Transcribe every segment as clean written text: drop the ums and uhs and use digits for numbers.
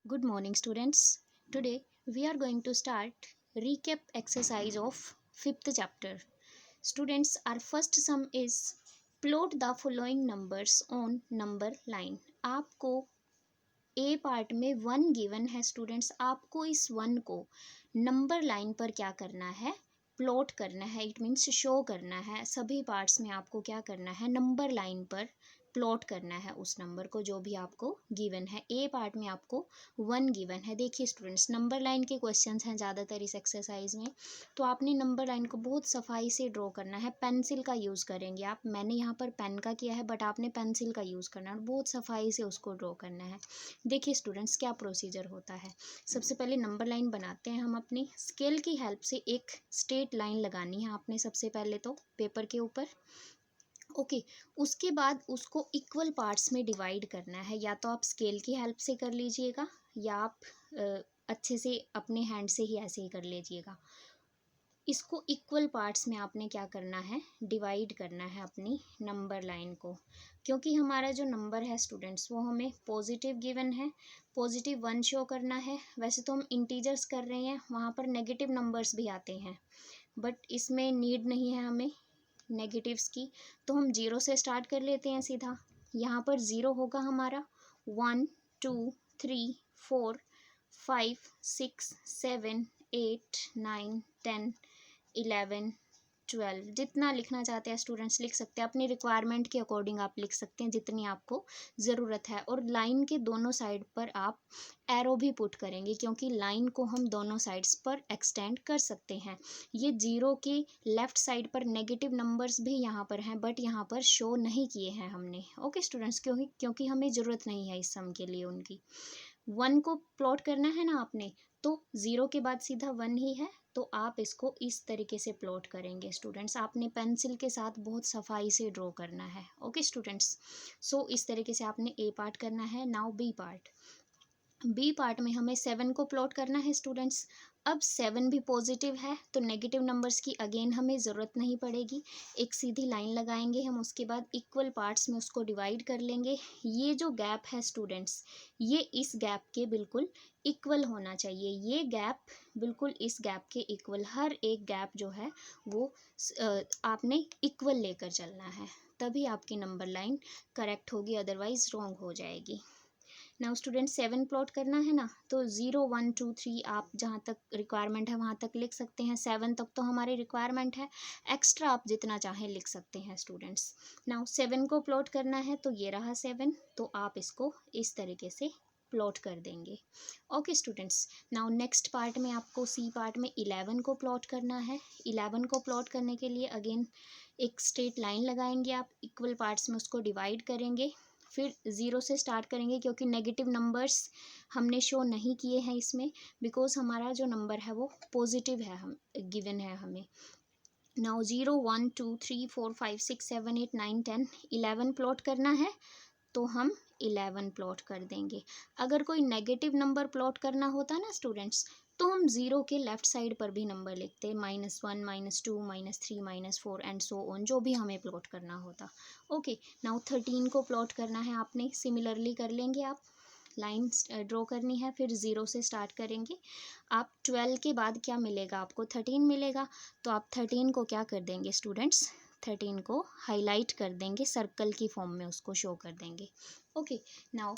Good morning, students. Today we are going to start recap exercise of fifth chapter. Students, our first sum is plot the following numbers on number line. आपको ए part में one given है students, आपको इस one को number line पर क्या करना है, प्लॉट करना है। इट मीन्स शो करना है। सभी पार्ट्स में आपको क्या करना है, नंबर लाइन पर प्लॉट करना है उस नंबर को जो भी आपको गिवन है। ए पार्ट में आपको वन गिवन है। देखिए स्टूडेंट्स, नंबर लाइन के क्वेश्चंस हैं ज़्यादातर इस एक्सरसाइज में, तो आपने नंबर लाइन को बहुत सफाई से ड्रॉ करना है। पेंसिल का यूज़ करेंगे आप, मैंने यहाँ पर पेन का किया है बट आपने पेंसिल का यूज़ करना है और बहुत सफाई से उसको ड्रॉ करना है। देखिए स्टूडेंट्स, क्या प्रोसीजर होता है। सबसे पहले नंबर लाइन बनाते हैं हम। अपनी स्केल की हेल्प से एक स्ट्रेट लाइन लगानी है आपने सबसे पहले तो पेपर के ऊपर। ओके, उसके बाद उसको इक्वल पार्ट्स में डिवाइड करना है। या तो आप स्केल की हेल्प से कर लीजिएगा या आप अच्छे से अपने हैंड से ही ऐसे ही कर लीजिएगा। इसको इक्वल पार्ट्स में आपने क्या करना है, डिवाइड करना है अपनी नंबर लाइन को। क्योंकि हमारा जो नंबर है स्टूडेंट्स वो हमें पॉजिटिव गिवन है, पॉजिटिव वन शो करना है। वैसे तो हम इंटीजर्स कर रहे हैं, वहाँ पर नेगेटिव नंबर्स भी आते हैं बट इसमें नीड नहीं है हमें नेगेटिव्स की, तो हम जीरो से स्टार्ट कर लेते हैं सीधा। यहाँ पर ज़ीरो होगा हमारा, 1 2 3 4 5 6 7 8 9 10 11 12, जितना लिखना चाहते हैं स्टूडेंट्स लिख सकते हैं। अपनी रिक्वायरमेंट के अकॉर्डिंग आप लिख सकते हैं जितनी आपको ज़रूरत है। और लाइन के दोनों साइड पर आप एरो भी पुट करेंगे क्योंकि लाइन को हम दोनों साइड्स पर एक्सटेंड कर सकते हैं। ये जीरो के लेफ्ट साइड पर नेगेटिव नंबर्स भी यहाँ पर हैं बट यहाँ पर शो नहीं किए हैं हमने। ओके स्टूडेंट्स, क्योंकि हमें ज़रूरत नहीं है इस सम के लिए उनकी। वन को प्लॉट करना है ना आपने, तो ज़ीरो के बाद सीधा वन ही है, तो आप इसको इस तरीके से प्लॉट करेंगे स्टूडेंट्स। आपने पेंसिल के साथ बहुत सफाई से ड्रॉ करना है। ओके स्टूडेंट्स, सो इस तरीके से आपने ए पार्ट करना है। Now B part. B part में हमें सेवन को प्लॉट करना है स्टूडेंट्स। अब सेवन भी पॉजिटिव है तो नेगेटिव नंबर्स की अगेन हमें ज़रूरत नहीं पड़ेगी। एक सीधी लाइन लगाएंगे हम, उसके बाद इक्वल पार्ट्स में उसको डिवाइड कर लेंगे। ये जो गैप है स्टूडेंट्स, ये इस गैप के बिल्कुल इक्वल होना चाहिए। ये गैप बिल्कुल इस गैप के इक्वल, हर एक गैप जो है वो आपने इक्वल लेकर चलना है, तभी आपकी नंबर लाइन करेक्ट होगी, अदरवाइज रॉन्ग हो जाएगी। नाउ स्टूडेंट, सेवन प्लॉट करना है ना, तो 0 1 2 3 आप जहाँ तक रिक्वायरमेंट है वहाँ तक लिख सकते हैं। सेवन तक तो हमारी रिक्वायरमेंट है, एक्स्ट्रा आप जितना चाहें लिख सकते हैं स्टूडेंट्स। नाउ सेवन को प्लॉट करना है तो ये रहा सेवन, तो आप इसको इस तरीके से प्लॉट कर देंगे। Okay students, now next part में आपको सी पार्ट में 11 को प्लॉट करना है। 11 को प्लॉट करने के लिए अगेन एक स्ट्रेट लाइन लगाएंगे आप, इक्वल पार्ट्स में उसको डिवाइड करेंगे। फिर ज़ीरो से स्टार्ट करेंगे क्योंकि नेगेटिव नंबर्स हमने शो नहीं किए हैं इसमें, बिकॉज हमारा जो नंबर है वो पॉजिटिव है, हम गिवन है हमें। नाउ 0 1 2 3 4 5 6 7 8 9 10 11 प्लॉट करना है तो हम 11 प्लॉट कर देंगे। अगर कोई नेगेटिव नंबर प्लॉट करना होता ना स्टूडेंट्स, तो हम ज़ीरो के लेफ्ट साइड पर भी नंबर लिखते, -1 -2 -3 -4 एंड सो ऑन, जो भी हमें प्लॉट करना होता। ओके, नाउ 13 को प्लॉट करना है आपने, सिमिलरली कर लेंगे आप। लाइन ड्रॉ करनी है, फिर ज़ीरो से स्टार्ट करेंगे आप। 12 के बाद क्या मिलेगा आपको, 13 मिलेगा, तो आप 13 को क्या कर देंगे स्टूडेंट्स, 13 को हाईलाइट कर देंगे, सर्कल की फॉर्म में उसको शो कर देंगे। ओके, नाउ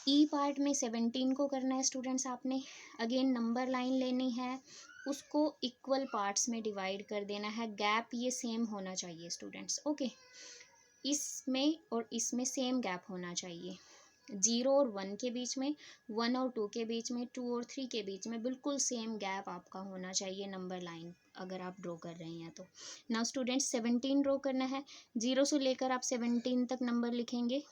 ई पार्ट में 17 को करना है स्टूडेंट्स आपने। अगेन नंबर लाइन लेनी है, उसको इक्वल पार्ट्स में डिवाइड कर देना है। गैप ये सेम होना चाहिए स्टूडेंट्स। ओके, इसमें और इसमें सेम गैप होना चाहिए। 0 और 1 के बीच में, 1 और 2 के बीच में, 2 और 3 के बीच में बिल्कुल सेम गैप आपका होना चाहिए नंबर लाइन अगर आप ड्रॉ कर रहे हैं तो। नाउ स्टूडेंट्स, 17 ड्रॉ करना है। 0 से लेकर आप 17 तक नंबर लिखेंगे,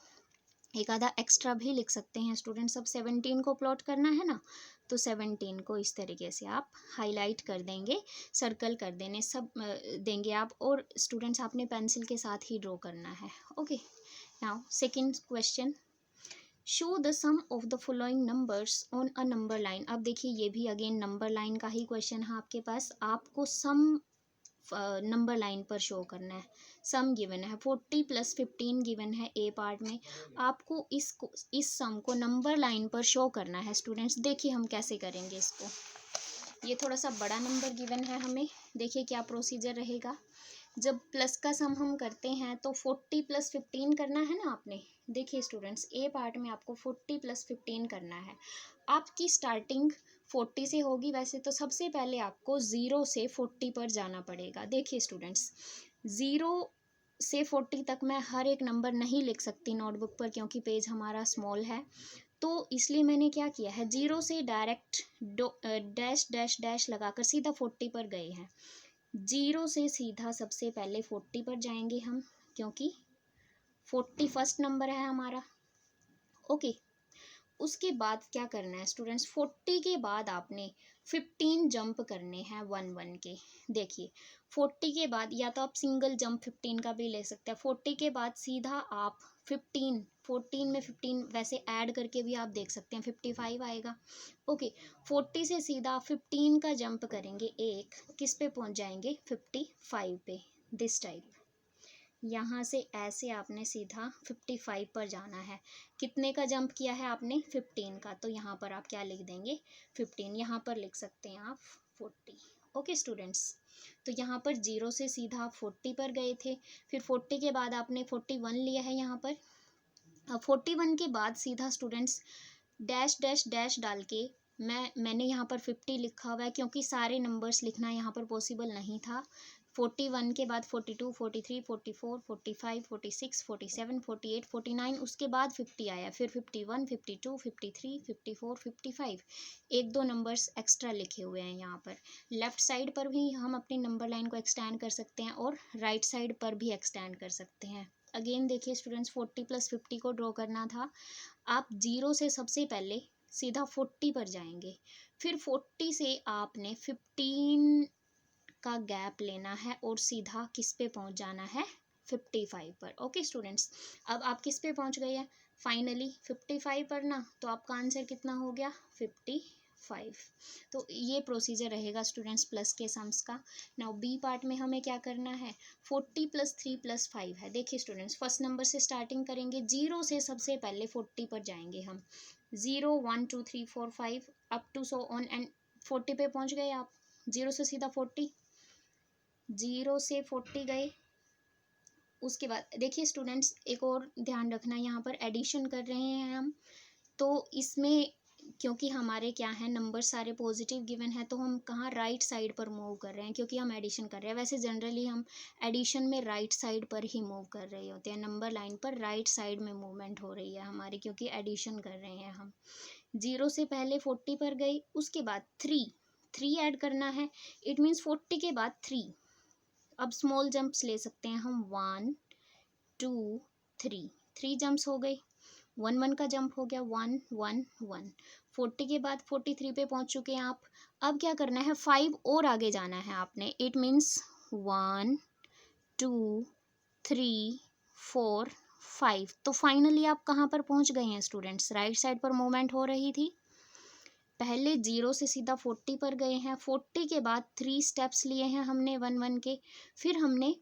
एक आधा एक्स्ट्रा भी लिख सकते हैं स्टूडेंट्स। अब 17 को प्लॉट करना है ना, तो 17 को इस तरीके से आप हाईलाइट कर देंगे, सर्कल कर देने सब देंगे आप। और स्टूडेंट्स आपने पेंसिल के साथ ही ड्रॉ करना है। Okay, now second question, show the sum of the following numbers on a number line. अब देखिए ये भी अगेन नंबर लाइन का ही क्वेश्चन है आपके पास। आपको सम नंबर लाइन पर शो करना है। सम गिवन है 40 + 15 गिवन है ए पार्ट में, आपको इस सम को नंबर लाइन पर शो करना है स्टूडेंट्स। देखिए हम कैसे करेंगे इसको। ये थोड़ा सा बड़ा नंबर गिवन है हमें, देखिए क्या प्रोसीजर रहेगा। जब प्लस का सम हम करते हैं तो 40 + 15 करना है ना आपने। देखिए स्टूडेंट्स, ए पार्ट में आपको 40 + 15 करना है। आपकी स्टार्टिंग 40 से होगी वैसे तो, सबसे पहले आपको 0 से 40 पर जाना पड़ेगा। देखिए स्टूडेंट्स, 0 से 40 तक मैं हर एक नंबर नहीं लिख सकती नोटबुक पर, क्योंकि पेज हमारा स्मॉल है। तो इसलिए मैंने क्या किया है, 0 से डायरेक्ट डैश डैश डैश लगाकर सीधा 40 पर गए हैं। 0 से सीधा सबसे पहले 40 पर जाएंगे हम, क्योंकि 40 फर्स्ट नंबर है हमारा। ओके, उसके बाद क्या करना है स्टूडेंट्स, 40 के बाद आपने 15 जंप करने हैं 1 के। देखिए 40 के बाद या तो आप सिंगल जंप 15 का भी ले सकते हैं। 40 के बाद सीधा आप 14 में 15 वैसे ऐड करके भी आप देख सकते हैं, 55 आएगा। ओके, 40 से सीधा 15 का जंप करेंगे एक, किस पे पहुंच जाएंगे, 55 पे। दिस टाइप यहाँ से ऐसे आपने सीधा 55 पर जाना है। कितने का जंप किया है आपने, 15 का, तो यहाँ पर आप क्या लिख देंगे, 15। यहाँ पर लिख सकते हैं आप 40। ओके स्टूडेंट्स, तो यहाँ पर 0 से सीधा आप 40 पर गए थे, फिर 40 के बाद आपने 41 लिया है यहाँ पर। अब 41 के बाद सीधा स्टूडेंट्स डैश डैश डैश डाल के, मैंने यहाँ पर 50 लिखा हुआ है क्योंकि सारे नंबर्स लिखना यहाँ पर पॉसिबल नहीं था। 41 के बाद 42, 43, 44, 45, 46, 47, 48, 49, उसके बाद 50 आया, फिर 51, 52, 53, 54, 55। एक दो नंबर्स एक्स्ट्रा लिखे हुए हैं यहाँ पर। लेफ़्ट साइड पर भी हम अपनी नंबर लाइन को एक्सटेंड कर सकते हैं और राइट साइड पर भी एक्सटेंड कर सकते हैं। अगेन देखिए स्टूडेंट्स, 40 + 50 को ड्रॉ करना था। आप 0 से सबसे पहले सीधा 40 पर जाएंगे, फिर 40 से आपने 15 का गैप लेना है और सीधा किस पे पहुंच जाना है, 55 पर। ओके स्टूडेंट्स, अब आप किस पे पहुंच गए हैं फाइनली, 55 पर ना, तो आपका आंसर कितना हो गया, 55। तो ये प्रोसीजर रहेगा स्टूडेंट्स प्लस के सम्स का। नाउ बी पार्ट में हमें क्या करना है, 40 + 3 + 5 है। देखिए स्टूडेंट्स, फर्स्ट नंबर से स्टार्टिंग करेंगे, 0 से सबसे पहले 40 पर जाएंगे हम। 0 1 2 3 4 5 up to so on and 40 पे पहुंच गए आप। 0 से सीधा 40, 0 से 40 गए। उसके बाद देखिए स्टूडेंट्स, एक और ध्यान रखना, यहाँ पर एडिशन कर रहे हैं हम, तो इसमें क्योंकि हमारे क्या है नंबर सारे पॉजिटिव गिवन है, तो हम कहाँ राइट साइड पर मूव कर रहे हैं क्योंकि हम एडिशन कर रहे हैं। वैसे जनरली हम एडिशन में राइट साइड पर ही मूव कर रहे होते हैं, नंबर लाइन पर राइट साइड में मूवमेंट हो रही है हमारी, क्योंकि एडिशन कर रहे हैं हम। 0 से पहले 40 पर गई, उसके बाद 3 ऐड करना है, इट मीन्स 40 के बाद 3। अब स्मॉल जंप्स ले सकते हैं हम, 1 2 3 जंप्स हो गए। 1 1 का जंप हो गया, 1 1 1। 40 के बाद 43 पे पहुंच चुके हैं आप। अब क्या करना है, 5 और आगे जाना है आपने, इट मीन्स 1 2 3 4 5। तो फाइनली आप कहाँ पर पहुंच गए हैं स्टूडेंट्स, राइट साइड पर मूवमेंट हो रही थी। पहले 0 से सीधा 40 पर गए हैं, 40 के बाद 3 स्टेप्स लिए हैं हमने 1 1 के, फिर हमने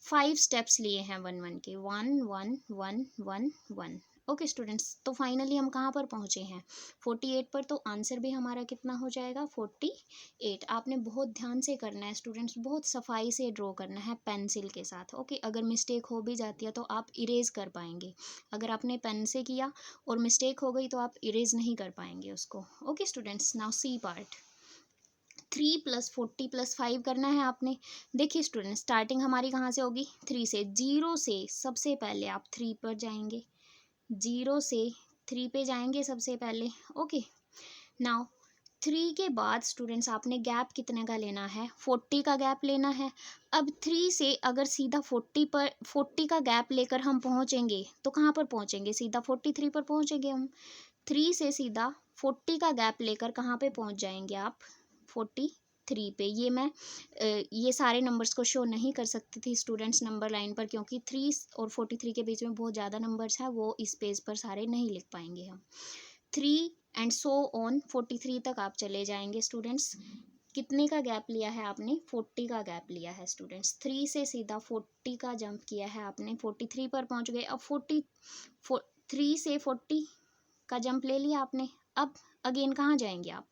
5 स्टेप्स लिए हैं 1 1 के, 1 1 1 1 1। ओके स्टूडेंट्स, तो फाइनली हम कहाँ पर पहुँचे हैं, 48 पर। तो आंसर भी हमारा कितना हो जाएगा, 48। आपने बहुत ध्यान से करना है स्टूडेंट्स, बहुत सफाई से ड्रॉ करना है पेंसिल के साथ। ओके, अगर मिस्टेक हो भी जाती है तो आप इरेज कर पाएंगे। अगर आपने पेन से किया और मिस्टेक हो गई तो आप इरेज नहीं कर पाएंगे उसको। Okay students, now C part, 3 + 40 + 5 करना है आपने। देखिए स्टूडेंट, स्टार्टिंग हमारी कहाँ से होगी, 3 से। 0 से सबसे पहले आप 3 पर जाएंगे, 0 से 3 पे जाएंगे सबसे पहले। ओके, नाउ 3 के बाद स्टूडेंट्स आपने गैप कितने का लेना है, 40 का गैप लेना है। अब 3 से अगर सीधा 40 का गैप लेकर हम पहुँचेंगे तो कहाँ पर पहुँचेंगे, सीधा 43 पर पहुँचेंगे हम। 3 से सीधा 40 का गैप लेकर कहाँ पे पहुँच जाएंगे आप, 43 पे। ये सारे नंबर्स को शो नहीं कर सकती थी स्टूडेंट्स नंबर लाइन पर, क्योंकि 3 और 43 के बीच में बहुत ज़्यादा नंबर्स हैं, वो इस पेज पर सारे नहीं लिख पाएंगे हम। 3 एंड सो ऑन 43 तक आप चले जाएंगे स्टूडेंट्स। कितने का गैप लिया है आपने? 40 का गैप लिया है स्टूडेंट्स। 3 से सीधा 40 का जंप किया है आपने, 43 पर पहुंच गए। अब 3 से 40 का जंप ले लिया आपने। अब अगेन कहाँ जाएंगे आप?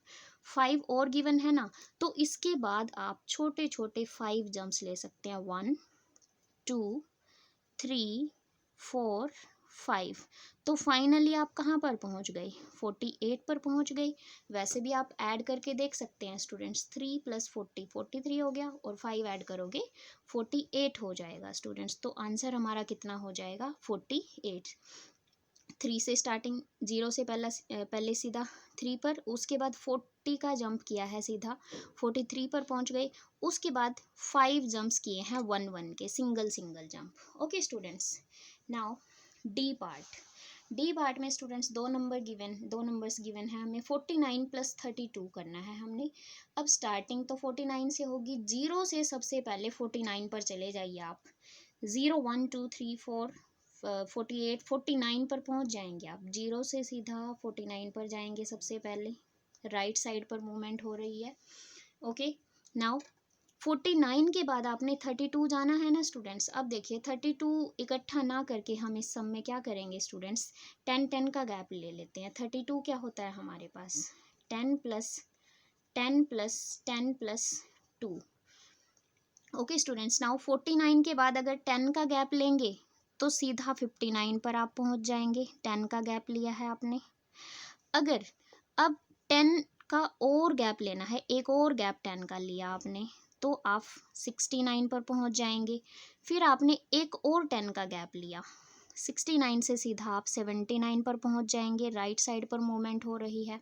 5 और गिवन है ना, तो इसके बाद आप छोटे छोटे 5 जंप्स ले सकते हैं। 1 2 3 4 5। तो फाइनली आप कहाँ पर पहुँच गए? 48 पर पहुँच गए। वैसे भी आप ऐड करके देख सकते हैं स्टूडेंट्स, 3 + 40 43 हो गया, और 5 ऐड करोगे 48 हो जाएगा स्टूडेंट्स। तो आंसर हमारा कितना हो जाएगा? 48। 3 से स्टार्टिंग, 0 से पहले सीधा 3 पर, उसके बाद 40 का जंप किया है, सीधा 43 पर पहुंच गए। उसके बाद 5 जंप्स किए हैं 1 1 के, single single jump. Okay students, now D part में स्टूडेंट्स दो नंबर्स गिवन है हमें। 49 + 32 करना है हमने। अब स्टार्टिंग तो 49 से होगी। 0 से सबसे पहले 49 पर चले जाइए आप। 0 1 2 3 4 48 49 पर पहुंच जाएंगे आप। 0 से सीधा 49 पर जाएंगे सबसे पहले। राइट साइड पर मूवमेंट हो रही है। ओके, नाउ 49 के बाद आपने 32 जाना है ना स्टूडेंट्स। अब देखिए 32 इकट्ठा ना करके हम इस सम में क्या करेंगे स्टूडेंट्स, 10 10 का गैप ले लेते हैं। 32 क्या होता है हमारे पास? 10 + 10 + 10 + 2। ओके स्टूडेंट्स, नाउ 49 के बाद अगर 10 का गैप लेंगे तो सीधा 59 पर आप पहुंच जाएंगे। 10 का गैप लिया है आपने। अगर अब 10 का और गैप लेना है, एक और गैप 10 का लिया आपने, तो आप 69 पर पहुंच जाएंगे। फिर आपने एक और 10 का गैप लिया, 69 से सीधा आप 79 पर पहुंच जाएंगे। राइट साइड पर मूवमेंट हो रही है।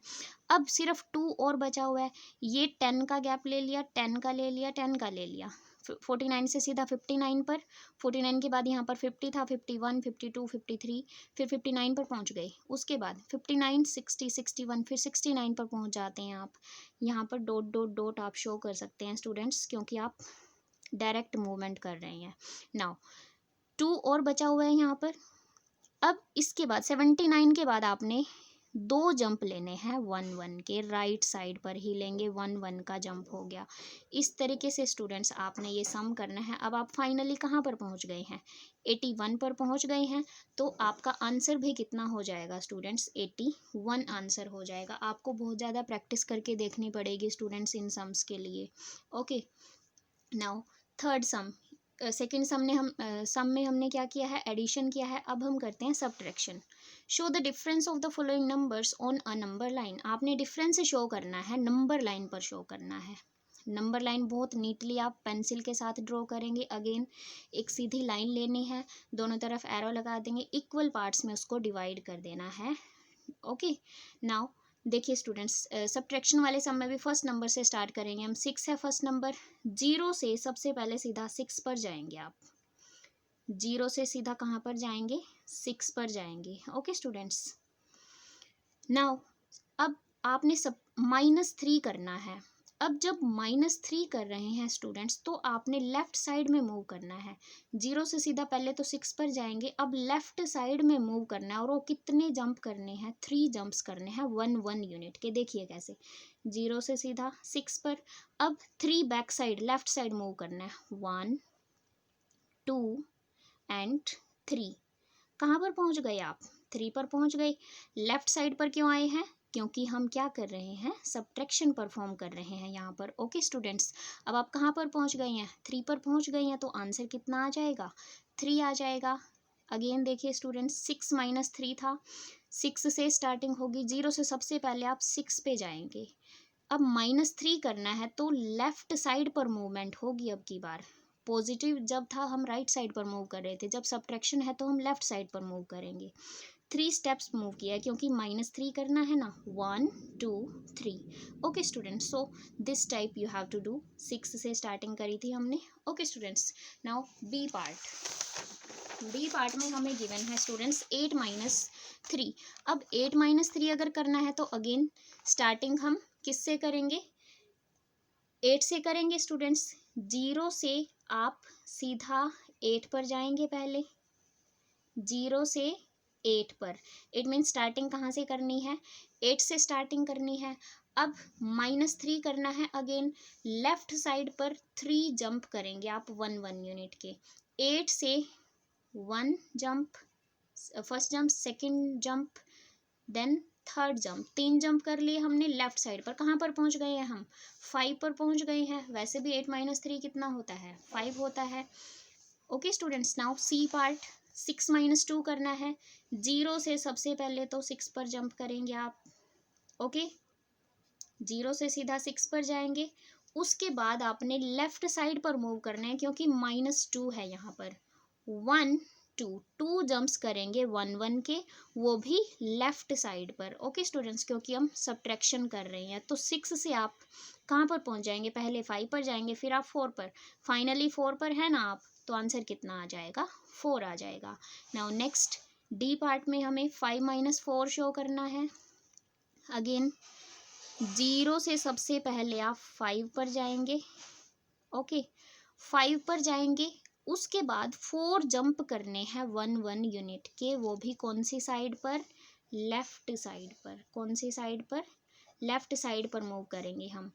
अब सिर्फ 2 और बचा हुआ है। ये 10 का गैप ले लिया, 10 का ले लिया, 10 का ले लिया। 49 से सीधा 59 पर। 49 के बाद यहाँ पर 50 था, 51 52 53, फिर 59 पर पहुँच गए। उसके बाद 59 60 61, फिर 69 पर पहुँच जाते हैं आप। यहाँ पर डॉट डॉट डॉट आप शो कर सकते हैं स्टूडेंट्स, क्योंकि आप डायरेक्ट मूवमेंट कर रहे हैं। नाउ 2 और बचा हुआ है यहाँ पर। अब इसके बाद 79 के बाद आपने 2 जंप लेने हैं 1 1 के। राइट साइड पर ही लेंगे, 1 1 का जंप हो गया। इस तरीके से स्टूडेंट्स आपने ये सम करना है। अब आप फाइनली कहाँ पर पहुँच गए हैं? 81 पर पहुँच गए हैं। तो आपका आंसर भी कितना हो जाएगा स्टूडेंट्स? 81 आंसर हो जाएगा। आपको बहुत ज़्यादा प्रैक्टिस करके देखनी पड़ेगी स्टूडेंट्स इन सम्स के लिए। Okay, now third sum. Second sum में हमने क्या किया है? एडिशन किया है। अब हम करते हैं subtraction. Show the difference of the following numbers on a number line. आपने डिफरेंस शो करना है, नंबर लाइन पर शो करना है। नंबर लाइन बहुत नीटली आप पेंसिल के साथ ड्रॉ करेंगे। अगेन एक सीधी लाइन लेनी है, दोनों तरफ एरो लगा देंगे, इक्वल पार्ट्स में उसको डिवाइड कर देना है। ओके, नाउ देखिए स्टूडेंट्स, सब्ट्रैक्शन वाले सम में भी फर्स्ट नंबर से स्टार्ट करेंगे हम। 6 है फर्स्ट नंबर। 0 से सबसे पहले सीधा 6 पर जाएंगे आप। 0 से सीधा कहाँ पर जाएंगे? 6 पर जाएंगे। ओके स्टूडेंट्स, नाउ अब आपने सब -3 करना है। अब जब -3 कर रहे हैं स्टूडेंट्स, तो आपने लेफ्ट साइड में मूव करना है। 0 से सीधा पहले तो 6 पर जाएंगे, अब लेफ्ट साइड में मूव करना है। और वो कितने जंप करने हैं? 3 जंप्स करने हैं 1 1 यूनिट के। देखिए कैसे, 0 से सीधा 6 पर। अब 3 back side, left side move करना है। 1 2 एंड 3। कहाँ पर पहुँच गए आप? 3 पर पहुँच गए। लेफ्ट साइड पर क्यों आए हैं? क्योंकि हम क्या कर रहे हैं? सब्ट्रैक्शन परफॉर्म कर रहे हैं यहाँ पर। ओके स्टूडेंट्स, अब आप कहाँ पर पहुँच गए हैं? 3 पर पहुँच गए हैं। तो आंसर कितना आ जाएगा? 3 आ जाएगा। अगेन देखिए स्टूडेंट्स, 6 - 3 था। 6 से स्टार्टिंग होगी। 0 से सबसे पहले आप 6 पे जाएंगे। अब -3 करना है, तो लेफ्ट साइड पर मूवमेंट होगी। अब की बार पॉजिटिव जब था हम राइट साइड पर मूव कर रहे थे, जब सब्ट्रैक्शन है तो हम लेफ्ट साइड पर मूव करेंगे। 3 स्टेप्स मूव किया है, क्योंकि -3 करना है ना। 1 2 3। Okay students, so this type you have to do. 6 से स्टार्टिंग करी थी हमने। Okay students, now B part में हमें गिवन है स्टूडेंट्स 8 - 3। अब 8 - 3 अगर करना है तो अगेन स्टार्टिंग हम किससे करेंगे? 8 से करेंगे स्टूडेंट्स। 0 से आप सीधा 8 पर जाएंगे पहले। 0 से 8 पर, इट मीन स्टार्टिंग कहाँ से करनी है? 8 से स्टार्टिंग करनी है। अब -3 करना है। अगेन लेफ्ट साइड पर 3 जंप करेंगे आप 1 यूनिट के। 8 से 1 jump, first jump, second jump, then third jump. 3 jump कर लिए हमने लेफ्ट साइड पर। कहाँ पर पहुंच गए हैं हम? 5 पर पहुंच गए हैं। वैसे भी 8 - 3 कितना होता है? 5 होता है। Okay students, now C part. 6 - 2 करना है। 0 से सबसे पहले तो 6 पर जंप करेंगे आप। ओके, 0 से सीधा 6 पर जाएंगे। उसके बाद आपने लेफ्ट साइड पर मूव करना है, क्योंकि -2 है यहाँ पर। 1 2 2 जंप्स करेंगे 1 के, वो भी लेफ्ट साइड पर। ओके स्टूडेंट्स, क्योंकि हम सब्ट्रैक्शन कर रहे हैं। तो 6 से आप कहाँ पर पहुँच जाएंगे? पहले 5 पर जाएंगे, फिर आप 4 पर, फाइनली 4 पर है ना आप। तो आंसर कितना आ जाएगा? 4 आ जाएगा। नाउ नेक्स्ट डी पार्ट में हमें 5 - 4 शो करना है। अगेन 0 से सबसे पहले आप 5 पर जाएंगे। ओके, 5 पर जाएंगे। उसके बाद 4 जंप करने हैं 1 यूनिट के, वो भी कौन सी साइड पर? लेफ्ट साइड पर। कौन सी साइड पर? लेफ्ट साइड पर मूव करेंगे हम।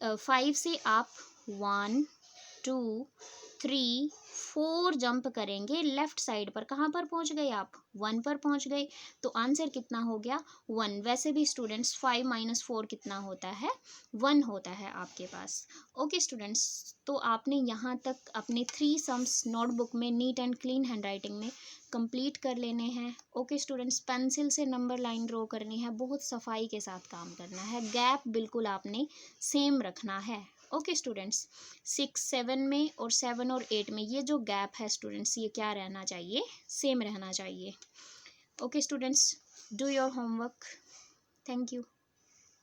5 से आप 1 2 3 4 जंप करेंगे लेफ्ट साइड पर। कहाँ पर पहुँच गए आप? 1 पर पहुँच गए। तो आंसर कितना हो गया? 1। वैसे भी स्टूडेंट्स 5 - 4 कितना होता है? 1 होता है आपके पास। ओके स्टूडेंट्स, तो आपने यहाँ तक अपने 3 सम्स नोटबुक में नीट एंड क्लीन हैंडराइटिंग में कंप्लीट कर लेने हैं। ओके स्टूडेंट्स, पेंसिल से नंबर लाइन ड्रॉ करनी है, बहुत सफाई के साथ काम करना है, गैप बिल्कुल आपने सेम रखना है। ओके स्टूडेंट्स, 6 7 में और 7 और 8 में ये जो गैप है स्टूडेंट्स, ये क्या रहना चाहिए? सेम रहना चाहिए। Okay students, do your homework. Thank you.